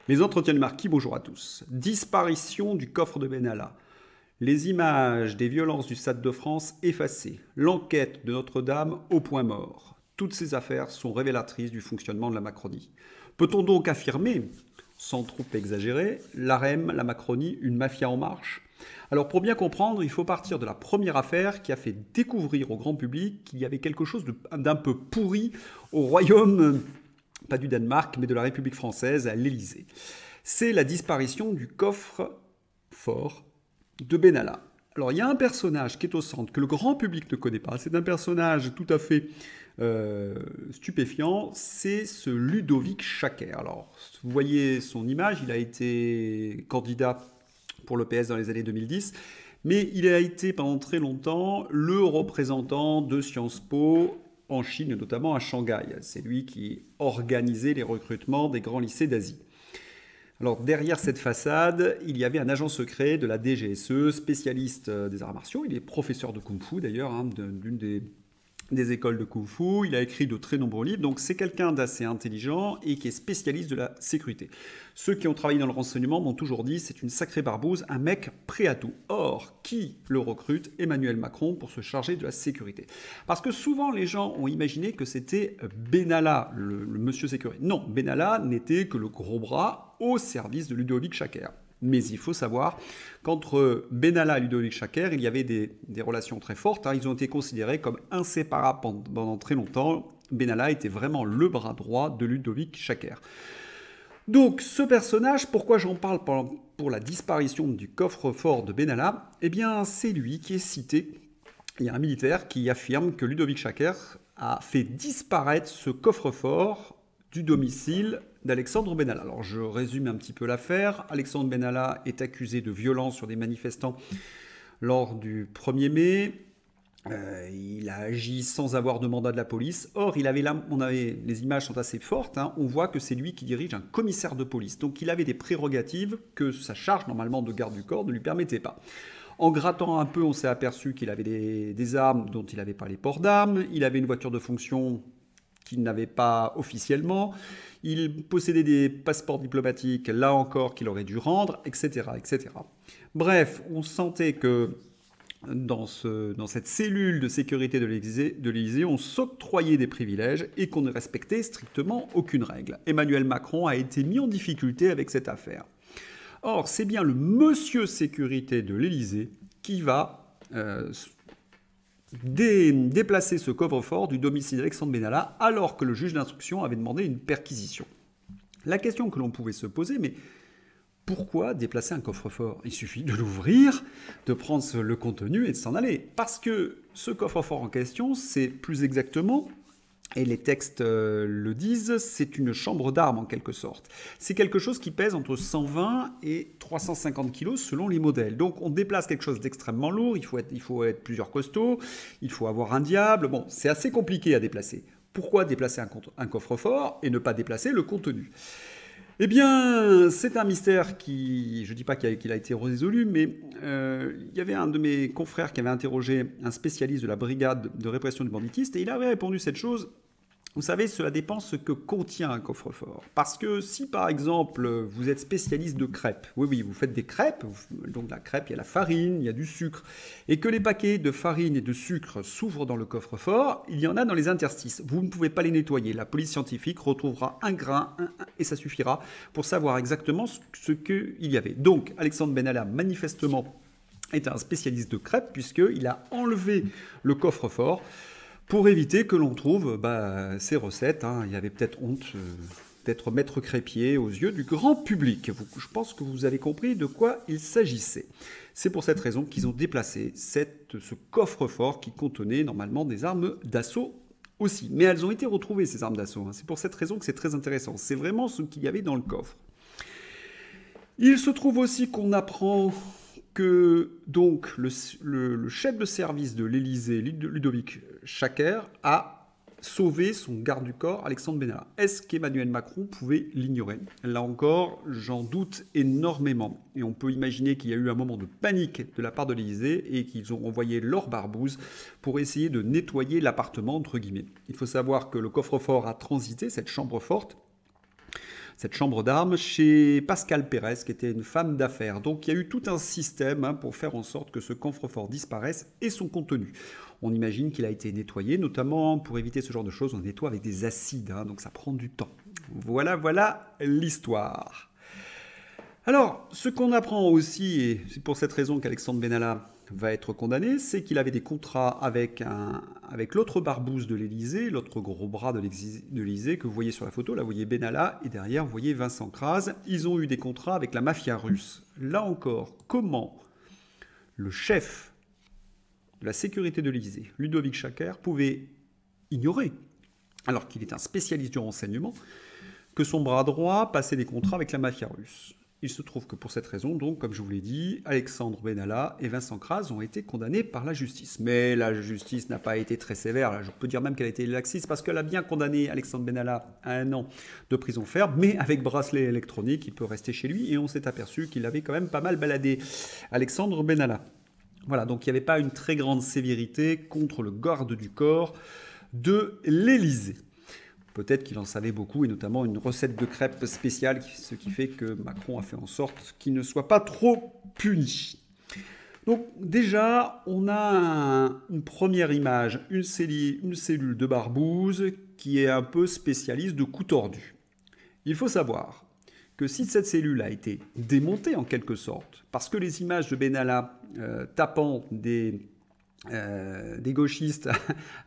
Les entretiens du marquis, bonjour à tous. Disparition du coffre de Benalla. Les images des violences du Stade de France effacées. L'enquête de Notre-Dame au point mort. Toutes ces affaires sont révélatrices du fonctionnement de la Macronie. Peut-on donc affirmer, sans trop exagérer, l'AREM, la Macronie, une mafia en marche? Alors pour bien comprendre, il faut partir de la première affaire qui a fait découvrir au grand public qu'il y avait quelque chose d'un peu pourri au royaume, pas du Danemark, mais de la République française, à l'Élysée. C'est la disparition du coffre-fort de Benalla. Alors il y a un personnage qui est au centre, que le grand public ne connaît pas. C'est un personnage tout à fait stupéfiant, c'est ce Ludovic Schacker. Alors vous voyez son image, il a été candidat pour le PS dans les années 2010, mais il a été pendant très longtemps le représentant de Sciences Po en Chine, notamment à Shanghai. C'est lui qui organisait les recrutements des grands lycées d'Asie. Alors derrière cette façade, il y avait un agent secret de la DGSE, spécialiste des arts martiaux. Il est professeur de Kung-Fu d'ailleurs, d'une des écoles de Kung-Fu. Il a écrit de très nombreux livres, donc c'est quelqu'un d'assez intelligent et qui est spécialiste de la sécurité. Ceux qui ont travaillé dans le renseignement m'ont toujours dit c'est une sacrée barbouze, un mec prêt à tout. Or, qui le recrute? Emmanuel Macron pour se charger de la sécurité. Parce que souvent les gens ont imaginé que c'était Benalla, le monsieur sécurité. Non, Benalla n'était que le gros bras au service de Ludovic Schacker. Mais il faut savoir qu'entre Benalla et Ludovic Schacker, il y avait des relations très fortes. Ils ont été considérés comme inséparables pendant très longtemps. Benalla était vraiment le bras droit de Ludovic Schacker. Donc ce personnage, pourquoi j'en parle pour la disparition du coffre-fort de Benalla? Eh bien c'est lui qui est cité. Il y a un militaire qui affirme que Ludovic Schacker a fait disparaître ce coffre-fort du domicile d'Alexandre Benalla. Alors je résume un petit peu l'affaire. Alexandre Benalla est accusé de violence sur des manifestants lors du 1er mai. Il a agi sans avoir de mandat de la police. Or, les images sont assez fortes. On voit que c'est lui qui dirige un commissaire de police. Donc il avait des prérogatives que sa charge normalement de garde du corps ne lui permettait pas. En grattant un peu, on s'est aperçu qu'il avait des armes dont il n'avait pas les ports d'armes. Il avait une voiture de fonction qu'il n'avait pas officiellement. Il possédait des passeports diplomatiques, là encore, qu'il aurait dû rendre, etc., etc. Bref, on sentait que dans cette cellule de sécurité de l'Élysée, on s'octroyait des privilèges et qu'on ne respectait strictement aucune règle. Emmanuel Macron a été mis en difficulté avec cette affaire. Or, c'est bien le monsieur sécurité de l'Élysée qui va déplacer ce coffre-fort du domicile d'Alexandre Benalla alors que le juge d'instruction avait demandé une perquisition. La question que l'on pouvait se poser, mais pourquoi déplacer un coffre-fort? Il suffit de l'ouvrir, de prendre le contenu et de s'en aller. Parce que ce coffre-fort en question, c'est plus exactement, et les textes le disent, c'est une chambre d'armes en quelque sorte. C'est quelque chose qui pèse entre 120 et 350 kilos selon les modèles. Donc on déplace quelque chose d'extrêmement lourd, il faut être plusieurs costauds, il faut avoir un diable. Bon, c'est assez compliqué à déplacer. Pourquoi déplacer un coffre-fort et ne pas déplacer le contenu? Eh bien, c'est un mystère qui, je ne dis pas qu'il a été résolu, mais il y avait un de mes confrères qui avait interrogé un spécialiste de la brigade de répression du banditisme et il avait répondu cette chose. Vous savez, cela dépend ce que contient un coffre-fort. Parce que si, par exemple, vous êtes spécialiste de crêpes, oui, vous faites des crêpes, donc la crêpe, il y a la farine, il y a du sucre, et que les paquets de farine et de sucre s'ouvrent dans le coffre-fort, il y en a dans les interstices. Vous ne pouvez pas les nettoyer. La police scientifique retrouvera un grain, et ça suffira pour savoir exactement ce qu'il y avait. Donc, Alexandre Benalla, manifestement, est un spécialiste de crêpes, puisqu'il a enlevé le coffre-fort pour éviter que l'on trouve ces recettes. Il y avait peut-être honte d'être maître crépier aux yeux du grand public. Je pense que vous avez compris de quoi il s'agissait. C'est pour cette raison qu'ils ont déplacé ce coffre-fort qui contenait normalement des armes d'assaut aussi. Mais elles ont été retrouvées, ces armes d'assaut. C'est pour cette raison que c'est très intéressant. C'est vraiment ce qu'il y avait dans le coffre. Il se trouve aussi qu'on apprend que donc le chef de service de l'Élysée, Ludovic Schacker, a sauvé son garde du corps, Alexandre Benalla. Est-ce qu'Emmanuel Macron pouvait l'ignorer? Là encore, j'en doute énormément. Et on peut imaginer qu'il y a eu un moment de panique de la part de l'Élysée et qu'ils ont envoyé leur barbouze pour essayer de nettoyer l'appartement, entre guillemets. Il faut savoir que le coffre-fort a transité, cette chambre forte, cette chambre d'armes chez Pascal Pérez, qui était une femme d'affaires. Donc il y a eu tout un système pour faire en sorte que ce coffre-fort disparaisse et son contenu. On imagine qu'il a été nettoyé, notamment pour éviter ce genre de choses, on nettoie avec des acides, donc ça prend du temps. Voilà l'histoire. Alors, ce qu'on apprend aussi, et c'est pour cette raison qu'Alexandre Benalla va être condamné, c'est qu'il avait des contrats avec l'autre barbouze de l'Élysée, l'autre gros bras de l'Élysée que vous voyez sur la photo. Là, vous voyez Benalla et derrière, vous voyez Vincent Kras. Ils ont eu des contrats avec la mafia russe. Là encore, comment le chef de la sécurité de l'Élysée, Ludovic Chaker, pouvait ignorer, alors qu'il est un spécialiste du renseignement, que son bras droit passait des contrats avec la mafia russe. Il se trouve que pour cette raison, donc, comme je vous l'ai dit, Alexandre Benalla et Vincent Kras ont été condamnés par la justice. Mais la justice n'a pas été très sévère. Là, je peux dire même qu'elle a été laxiste parce qu'elle a bien condamné Alexandre Benalla à 1 an de prison ferme, mais avec bracelet électronique, il peut rester chez lui. Et on s'est aperçu qu'il avait quand même pas mal baladé, Alexandre Benalla. Voilà, donc il n'y avait pas une très grande sévérité contre le garde du corps de l'Élysée. Peut-être qu'il en savait beaucoup, et notamment une recette de crêpes spéciale, ce qui fait que Macron a fait en sorte qu'il ne soit pas trop puni. Donc déjà, on a une première image, une cellule de barbouze qui est un peu spécialiste de coups tordus. Il faut savoir que si cette cellule a été démontée en quelque sorte, parce que les images de Benalla tapant des gauchistes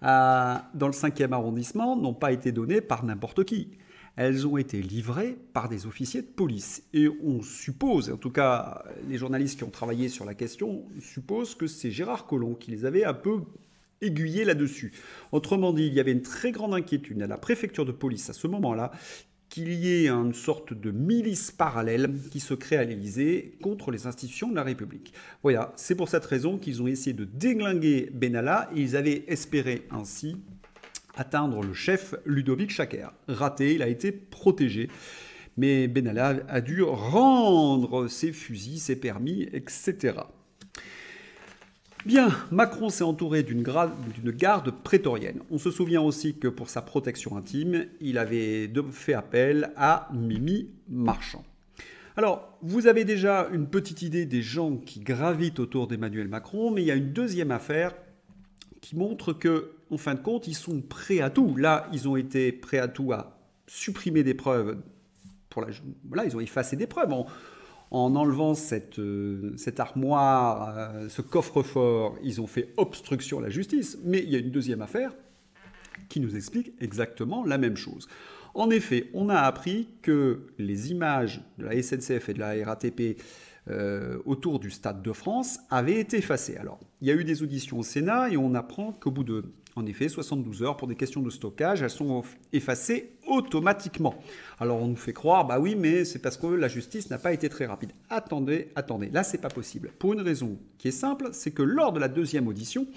dans le 5e arrondissement n'ont pas été données par n'importe qui. Elles ont été livrées par des officiers de police. Et on suppose, en tout cas les journalistes qui ont travaillé sur la question, supposent que c'est Gérard Collomb qui les avait un peu aiguillés là-dessus. Autrement dit, il y avait une très grande inquiétude à la préfecture de police à ce moment-là, qu'il y ait une sorte de milice parallèle qui se crée à l'Élysée contre les institutions de la République. Voilà, c'est pour cette raison qu'ils ont essayé de déglinguer Benalla et ils avaient espéré ainsi atteindre le chef Ludovic Chaker. Raté, il a été protégé, mais Benalla a dû rendre ses fusils, ses permis, etc. Bien, Macron s'est entouré d'une garde prétorienne. On se souvient aussi que pour sa protection intime, il avait fait appel à Mimi Marchand. Alors, vous avez déjà une petite idée des gens qui gravitent autour d'Emmanuel Macron, mais il y a une deuxième affaire qui montre que, en fin de compte, ils sont prêts à tout. Là, ils ont été prêts à tout, à supprimer des preuves. Voilà, ils ont effacé des preuves en enlevant cette armoire, ce coffre-fort. Ils ont fait obstruction à la justice. Mais il y a une deuxième affaire qui nous explique exactement la même chose. En effet, on a appris que les images de la SNCF et de la RATP autour du Stade de France avaient été effacées. Alors, il y a eu des auditions au Sénat et on apprend qu'au bout de, en effet, 72 heures, pour des questions de stockage, elles sont effacées automatiquement. Alors, on nous fait croire, bah oui, mais c'est parce que la justice n'a pas été très rapide. Attendez, là, c'est pas possible. Pour une raison qui est simple, c'est que lors de la deuxième audition,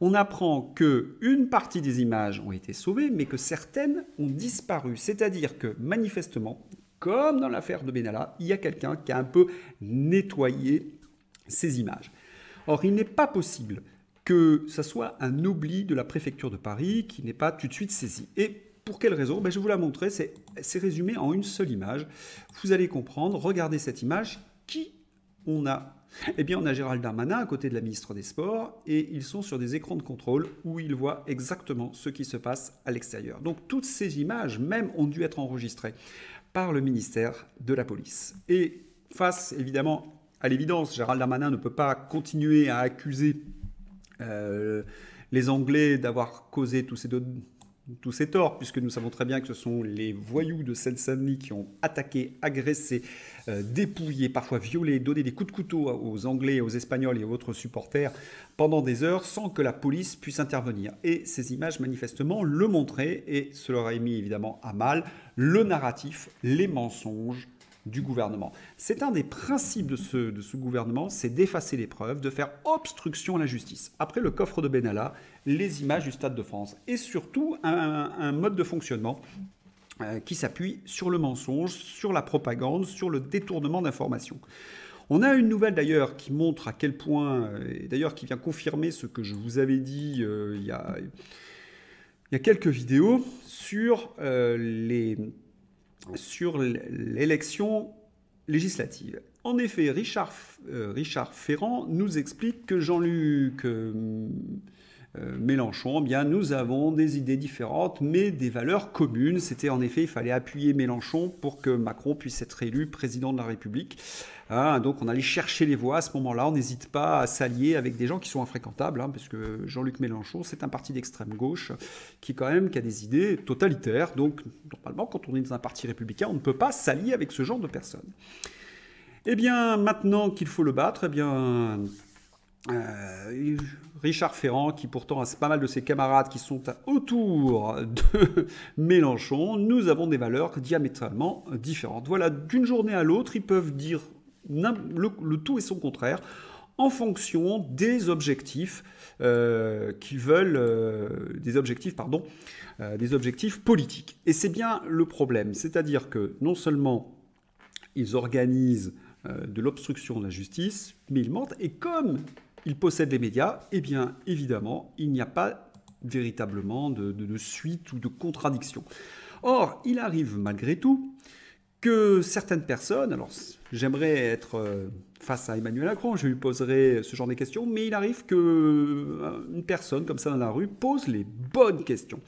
on apprend qu'une partie des images ont été sauvées, mais que certaines ont disparu. C'est-à-dire que, manifestement, comme dans l'affaire de Benalla, il y a quelqu'un qui a un peu nettoyé ces images. Or, il n'est pas possible que ça soit un oubli de la préfecture de Paris qui n'est pas tout de suite saisi. Et pour quelle raison? Je vais vous la montrer, c'est résumé en une seule image. Vous allez comprendre, regardez cette image, qui on a? Eh bien, on a Gérald Darmanin à côté de la ministre des Sports et ils sont sur des écrans de contrôle où ils voient exactement ce qui se passe à l'extérieur. Donc, toutes ces images, même, ont dû être enregistrées par le ministère de la Police. Et face, évidemment, à l'évidence, Gérald Darmanin ne peut pas continuer à accuser les Anglais d'avoir causé tous ces torts, puisque nous savons très bien que ce sont les voyous de Seine-Saint-Denis qui ont attaqué, agressé, dépouillé, parfois violé, donné des coups de couteau aux Anglais, aux Espagnols et aux autres supporters pendant des heures sans que la police puisse intervenir. Et ces images, manifestement, le montraient et cela aurait mis évidemment à mal le narratif, les mensonges du gouvernement. C'est un des principes de ce gouvernement, c'est d'effacer les preuves, de faire obstruction à la justice. Après le coffre de Benalla, les images du Stade de France et surtout un mode de fonctionnement qui s'appuie sur le mensonge, sur la propagande, sur le détournement d'informations. On a une nouvelle d'ailleurs qui montre à quel point, et d'ailleurs qui vient confirmer ce que je vous avais dit il y a quelques vidéos sur sur l'élection législative. En effet, Richard Ferrand nous explique que Jean-Luc Mélenchon, eh bien, nous avons des idées différentes, mais des valeurs communes. C'était en effet, il fallait appuyer Mélenchon pour que Macron puisse être élu président de la République. Hein, donc on allait chercher les voix à ce moment-là. On n'hésite pas à s'allier avec des gens qui sont infréquentables, hein, parce que Jean-Luc Mélenchon, c'est un parti d'extrême gauche qui quand même qui a des idées totalitaires. Donc normalement, quand on est dans un parti républicain, on ne peut pas s'allier avec ce genre de personnes. Eh bien, maintenant qu'il faut le battre, eh bien, Richard Ferrand, qui pourtant a pas mal de ses camarades qui sont autour de Mélenchon, nous avons des valeurs diamétralement différentes. Voilà, d'une journée à l'autre, ils peuvent dire le tout et son contraire en fonction des objectifs qu'ils veulent, des objectifs politiques. Et c'est bien le problème, c'est-à-dire que non seulement ils organisent de l'obstruction de la justice, mais ils mentent, et comme ils possèdent les médias, eh bien, évidemment, il n'y a pas véritablement de suite ou de contradiction. Or, il arrive malgré tout que certaines personnes, alors j'aimerais être face à Emmanuel Macron, je lui poserai ce genre de questions, mais il arrive qu'une personne comme ça dans la rue pose les bonnes questions.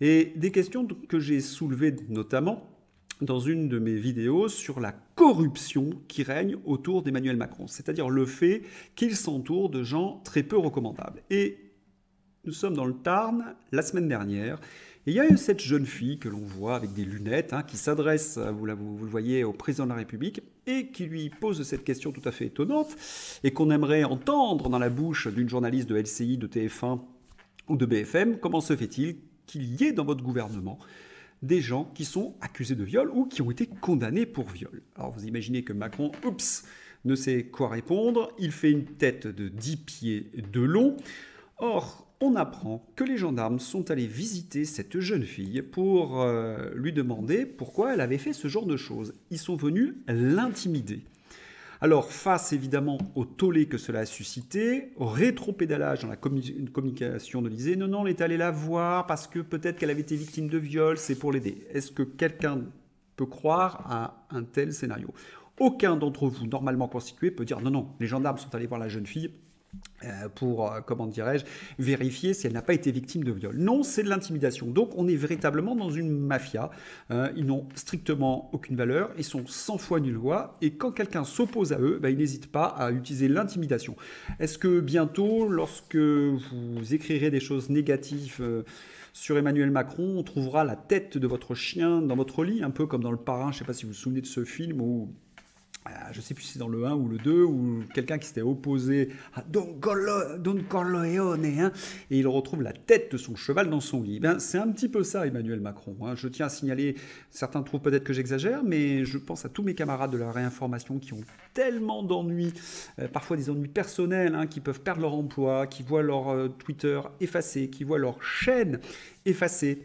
Et des questions que j'ai soulevées notamment dans une de mes vidéos sur la corruption qui règne autour d'Emmanuel Macron, c'est-à-dire le fait qu'il s'entoure de gens très peu recommandables. Et nous sommes dans le Tarn la semaine dernière, et il y a eu cette jeune fille que l'on voit avec des lunettes, hein, qui s'adresse, vous le voyez, au président de la République, et qui lui pose cette question tout à fait étonnante, et qu'on aimerait entendre dans la bouche d'une journaliste de LCI, de TF1 ou de BFM. Comment se fait-il qu'il y ait dans votre gouvernement des gens qui sont accusés de viol ou qui ont été condamnés pour viol? Alors vous imaginez que Macron, ne sait quoi répondre, il fait une tête de 10 pieds de long. Or, on apprend que les gendarmes sont allés visiter cette jeune fille pour lui demander pourquoi elle avait fait ce genre de choses. Ils sont venus l'intimider. Alors, face évidemment au tollé que cela a suscité, au rétropédalage dans la communication de l'Élysée, non, on est allé la voir parce que peut-être qu'elle avait été victime de viol, c'est pour l'aider. Est-ce que quelqu'un peut croire à un tel scénario? Aucun d'entre vous, normalement constitué, peut dire non, les gendarmes sont allés voir la jeune fille pour, comment dirais-je, vérifier si elle n'a pas été victime de viol. Non, c'est de l'intimidation. Donc on est véritablement dans une mafia. Ils n'ont strictement aucune valeur, ils sont sans foi ni loi, et quand quelqu'un s'oppose à eux, ils n'hésitent pas à utiliser l'intimidation. Est-ce que bientôt, lorsque vous écrirez des choses négatives sur Emmanuel Macron, on trouvera la tête de votre chien dans votre lit, un peu comme dans Le Parrain, je ne sais pas si vous vous souvenez de ce film où je ne sais plus si c'est dans le 1 ou le 2, où quelqu'un qui s'était opposé à Don Corleone, hein, et il retrouve la tête de son cheval dans son lit. C'est un petit peu ça, Emmanuel Macron. Hein. Je tiens à signaler, certains trouvent peut-être que j'exagère, mais je pense à tous mes camarades de la réinformation qui ont tellement d'ennuis, parfois des ennuis personnels, hein, qui peuvent perdre leur emploi, qui voient leur Twitter effacé, qui voient leur chaîne effacée,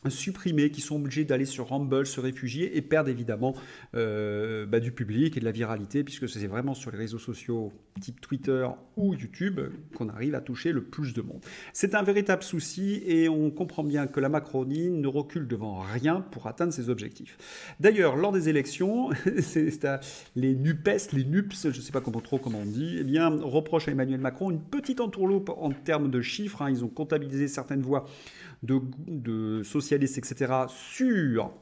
supprimés, qui sont obligés d'aller sur Rumble, se réfugier et perdent évidemment du public et de la viralité, puisque c'est vraiment sur les réseaux sociaux type Twitter ou YouTube qu'on arrive à toucher le plus de monde. C'est un véritable souci et on comprend bien que la Macronie ne recule devant rien pour atteindre ses objectifs. D'ailleurs, lors des élections, les NUPES, les NUPS, je ne sais pas comment on dit, eh bien, reprochent à Emmanuel Macron une petite entourloupe en termes de chiffres. Hein. Ils ont comptabilisé certaines voix de socialistes, etc., sur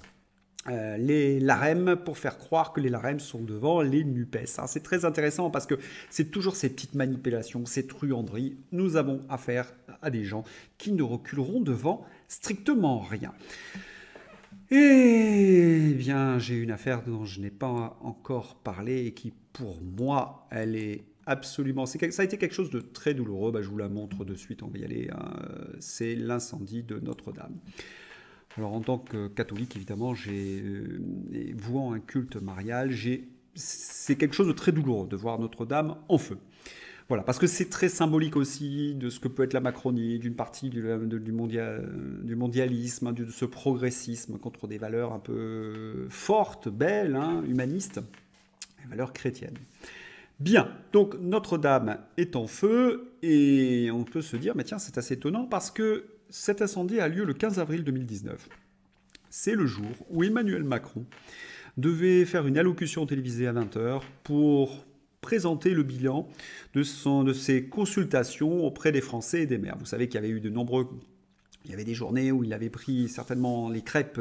les LAREM pour faire croire que les LAREM sont devant les NUPES. Hein. C'est très intéressant parce que c'est toujours ces petites manipulations, ces truanderies. Nous avons affaire à des gens qui ne reculeront devant strictement rien. Eh bien, j'ai une affaire dont je n'ai pas encore parlé et qui, pour moi, elle est absolument... Ça a été quelque chose de très douloureux. Je vous la montre de suite, on va y aller. Hein. C'est l'incendie de Notre-Dame. Alors, en tant que catholique, évidemment, vouant un culte marial, c'est quelque chose de très douloureux de voir Notre-Dame en feu. Voilà, parce que c'est très symbolique aussi de ce que peut être la Macronie, d'une partie du mondialisme, de ce progressisme contre des valeurs un peu fortes, belles, hein, humanistes, des valeurs chrétiennes. Bien, donc Notre-Dame est en feu et on peut se dire, mais tiens, c'est assez étonnant parce que cet incendie a lieu le 15 avril 2019. c'est le jour où Emmanuel Macron devait faire une allocution télévisée à 20 heures pour présenter le bilan de ses consultations auprès des Français et des maires. Vous savez qu'il y avait eu il y avait des journées où il avait pris certainement les crêpes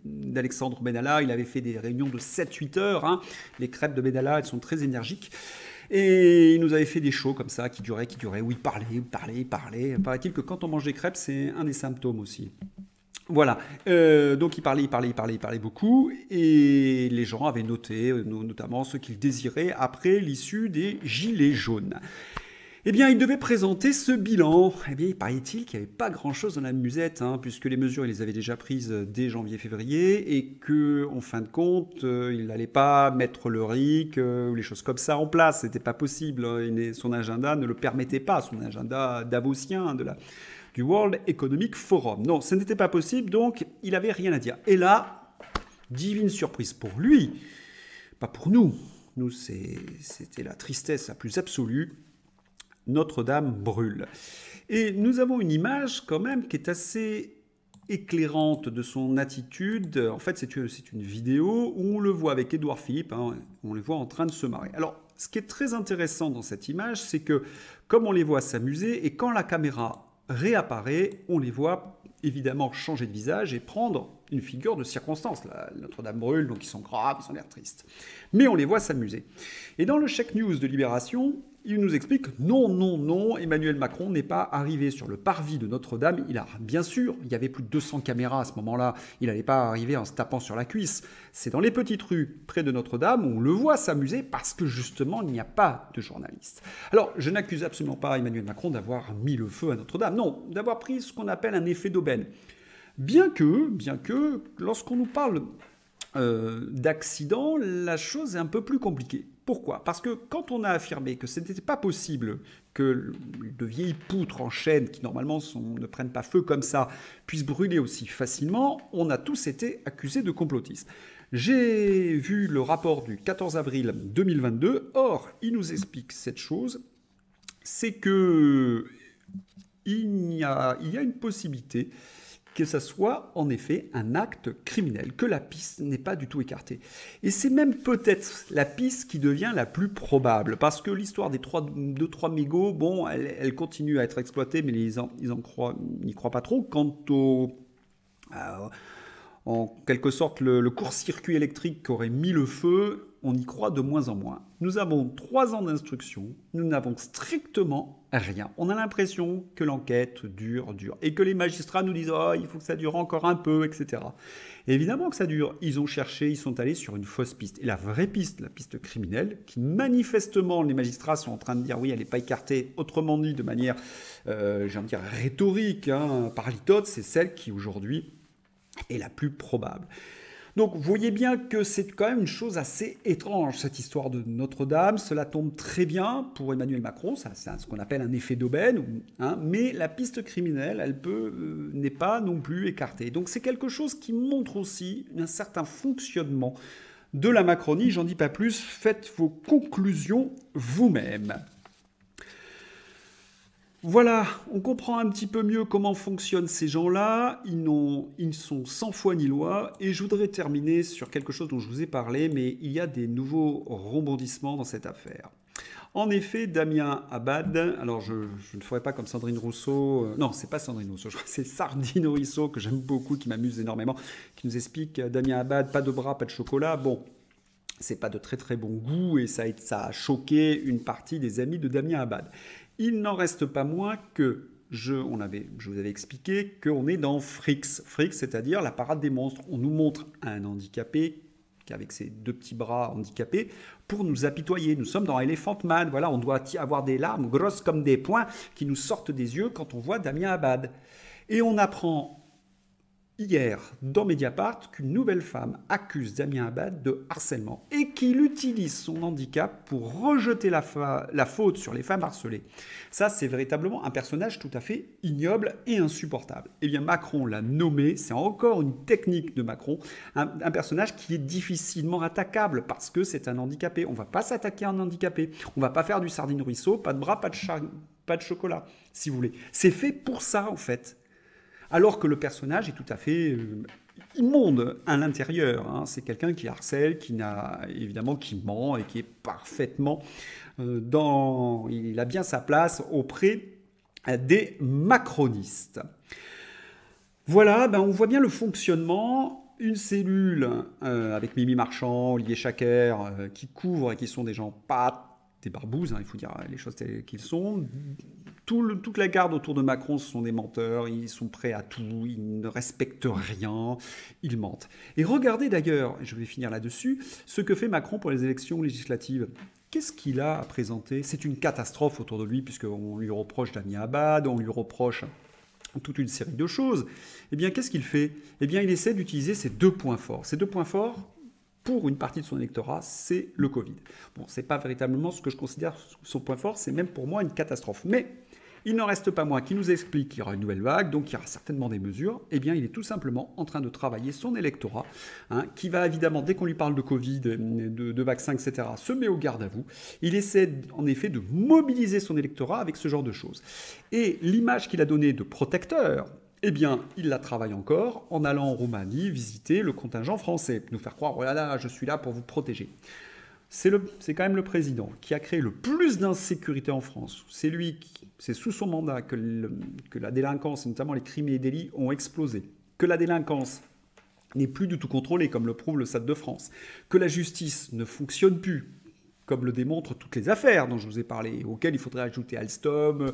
d'Alexandre Benalla. Il avait fait des réunions de 7-8 heures. Hein. Les crêpes de Benalla, elles sont très énergiques. Et il nous avait fait des shows comme ça, qui duraient, où il parlait. Paraît-il que quand on mange des crêpes, c'est un des symptômes aussi. Voilà, donc il parlait beaucoup, et les gens avaient noté, notamment ce qu'ils désiraient après l'issue des Gilets jaunes. Eh bien, il devait présenter ce bilan. Eh bien, il paraît-il qu'il n'y avait pas grand-chose dans la musette, hein, puisque les mesures, il les avait déjà prises dès janvier-février, et qu'en fin de compte, il n'allait pas mettre le RIC ou les choses comme ça en place. C'était pas possible. Hein. Son agenda ne le permettait pas, son agenda davosien du World Economic Forum. Non, ce n'était pas possible, donc il n'avait rien à dire. Et là, divine surprise pour lui, pas pour nous. Nous, c'était la tristesse la plus absolue. Notre-Dame brûle. Et nous avons une image quand même qui est assez éclairante de son attitude. En fait, c'est une vidéo où on le voit avec Édouard Philippe, hein, on les voit en train de se marrer. Alors, ce qui est très intéressant dans cette image, c'est que comme on les voit s'amuser, et quand la caméra réapparaît, on les voit évidemment changer de visage et prendre une figure de circonstance. Notre-Dame brûle, donc ils sont graves, ils ont l'air tristes. Mais on les voit s'amuser. Et dans le Check News de Libération, il nous explique non, Emmanuel Macron n'est pas arrivé sur le parvis de Notre-Dame. Bien sûr, il y avait plus de 200 caméras à ce moment-là. Il n'allait pas arriver en se tapant sur la cuisse. C'est dans les petites rues près de Notre-Dame où on le voit s'amuser parce que justement, il n'y a pas de journalistes. Alors, je n'accuse absolument pas Emmanuel Macron d'avoir mis le feu à Notre-Dame. Non, d'avoir pris ce qu'on appelle un effet d'aubaine. Bien que, lorsqu'on nous parle d'accident, la chose est un peu plus compliquée. Pourquoi ? Parce que quand on a affirmé que ce n'était pas possible que de vieilles poutres en chêne, qui normalement ne prennent pas feu comme ça, puissent brûler aussi facilement, on a tous été accusés de complotisme. J'ai vu le rapport du 14 avril 2022. Or, il nous explique cette chose, c'est que il y a une possibilité que ça soit en effet un acte criminel, que la piste n'est pas du tout écartée. Et c'est même peut-être la piste qui devient la plus probable, parce que l'histoire des 2-3 mégots, bon, elle continue à être exploitée, mais ils n'y croient pas trop. Quant en quelque sorte, le court-circuit électrique qui aurait mis le feu, on y croit de moins en moins. Nous avons 3 ans d'instruction, nous n'avons strictement rien. On a l'impression que l'enquête dure, et que les magistrats nous disent « Oh, il faut que ça dure encore un peu, etc. » Et évidemment que ça dure. Ils ont cherché, ils sont allés sur une fausse piste. Et la vraie piste, la piste criminelle, qui manifestement, les magistrats sont en train de dire « Oui, elle n'est pas écartée », autrement dit, de manière, rhétorique, hein, par litote, c'est celle qui, aujourd'hui, est la plus probable. Donc vous voyez bien que c'est quand même une chose assez étrange, cette histoire de Notre-Dame. Cela tombe très bien pour Emmanuel Macron, c'est ce qu'on appelle un effet d'aubaine, hein, mais la piste criminelle, elle n'est pas non plus écartée. Donc c'est quelque chose qui montre aussi un certain fonctionnement de la Macronie. J'en dis pas plus, faites vos conclusions vous-même. Voilà, on comprend un petit peu mieux comment fonctionnent ces gens-là. Ils sont sans foi ni loi. Et je voudrais terminer sur quelque chose dont je vous ai parlé, mais il y a des nouveaux rebondissements dans cette affaire. En effet, Damien Abad, alors je ne ferai pas comme Sandrine Rousseau, non, c'est pas Sandrine Rousseau, je crois que c'est Sardine Rousseau, que j'aime beaucoup, qui m'amuse énormément, qui nous explique Damien Abad, pas de bras, pas de chocolat. Bon, c'est pas de très très bon goût et ça a choqué une partie des amis de Damien Abad. Il n'en reste pas moins que, je vous avais expliqué, qu'on est dans Fricks. Fricks, c'est-à-dire la parade des monstres. On nous montre un handicapé, avec ses 2 petits bras handicapés, pour nous apitoyer. Nous sommes dans Elephant Man. Voilà, on doit avoir des larmes grosses comme des poings qui nous sortent des yeux quand on voit Damien Abad. Et on apprend hier dans Mediapart qu'une nouvelle femme accuse Damien Abad de harcèlement et qu'il utilise son handicap pour rejeter la faute sur les femmes harcelées. Ça, c'est véritablement un personnage tout à fait ignoble et insupportable. Eh bien, Macron l'a nommé, c'est encore une technique de Macron, un personnage qui est difficilement attaquable parce que c'est un handicapé. On ne va pas s'attaquer à un handicapé. On ne va pas faire du Sardine Ruisseau, pas de bras, pas de chocolat, si vous voulez. C'est fait pour ça, en fait. Alors que le personnage est tout à fait immonde à l'intérieur. Hein. C'est quelqu'un qui harcèle, évidemment qui ment et qui est parfaitement il a bien sa place auprès des macronistes. Voilà, on voit bien le fonctionnement. Une cellule avec Mimi Marchand, Olivier Chaker, qui couvrent et qui sont des gens pas des barbouzes, hein, il faut dire les choses telles qu'ils sont. Toute la garde autour de Macron, ce sont des menteurs, ils sont prêts à tout, ils ne respectent rien, ils mentent. Et regardez d'ailleurs, je vais finir là-dessus, ce que fait Macron pour les élections législatives. Qu'est-ce qu'il a à présenter? C'est une catastrophe autour de lui, puisqu'on lui reproche Dani Abad, on lui reproche toute une série de choses. Eh bien, qu'est-ce qu'il fait? Eh bien, il essaie d'utiliser ses deux points forts. Ces deux points forts, pour une partie de son électorat, c'est le Covid. Bon, c'est pas véritablement ce que je considère son point fort, c'est même pour moi une catastrophe. Mais il n'en reste pas moins qui nous explique qu'il y aura une nouvelle vague, donc il y aura certainement des mesures. Eh bien, il est tout simplement en train de travailler son électorat, hein, qui va évidemment, dès qu'on lui parle de Covid, de vaccins, etc., se met au garde à vous. Il essaie en effet de mobiliser son électorat avec ce genre de choses. Et l'image qu'il a donnée de protecteur, eh bien, il la travaille encore en allant en Roumanie visiter le contingent français, nous faire croire, oh là là, je suis là pour vous protéger. C'est quand même le président qui a créé le plus d'insécurité en France. C'est sous son mandat que la délinquance, et notamment les crimes et délits, ont explosé. Que la délinquance n'est plus du tout contrôlée, comme le prouve le Stade de France. Que la justice ne fonctionne plus, comme le démontrent toutes les affaires dont je vous ai parlé, auxquelles il faudrait ajouter Alstom,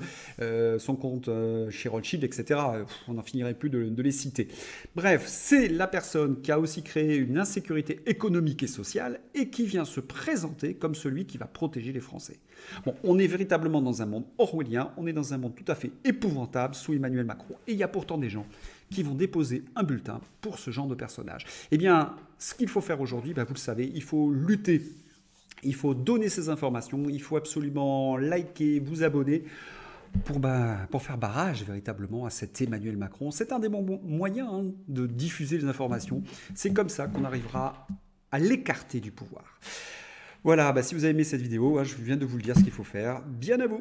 son compte chez Rothschild, etc. On n'en finirait plus de les citer. Bref, c'est la personne qui a aussi créé une insécurité économique et sociale et qui vient se présenter comme celui qui va protéger les Français. Bon, on est véritablement dans un monde orwellien, on est dans un monde tout à fait épouvantable sous Emmanuel Macron. Et il y a pourtant des gens qui vont déposer un bulletin pour ce genre de personnage. Eh bien, ce qu'il faut faire aujourd'hui, vous le savez, il faut lutter. Il faut donner ces informations, il faut absolument liker, vous abonner pour faire barrage véritablement à cet Emmanuel Macron. C'est un des bons moyens de diffuser les informations. C'est comme ça qu'on arrivera à l'écarter du pouvoir. Voilà, si vous avez aimé cette vidéo, je viens de vous le dire ce qu'il faut faire. Bien à vous!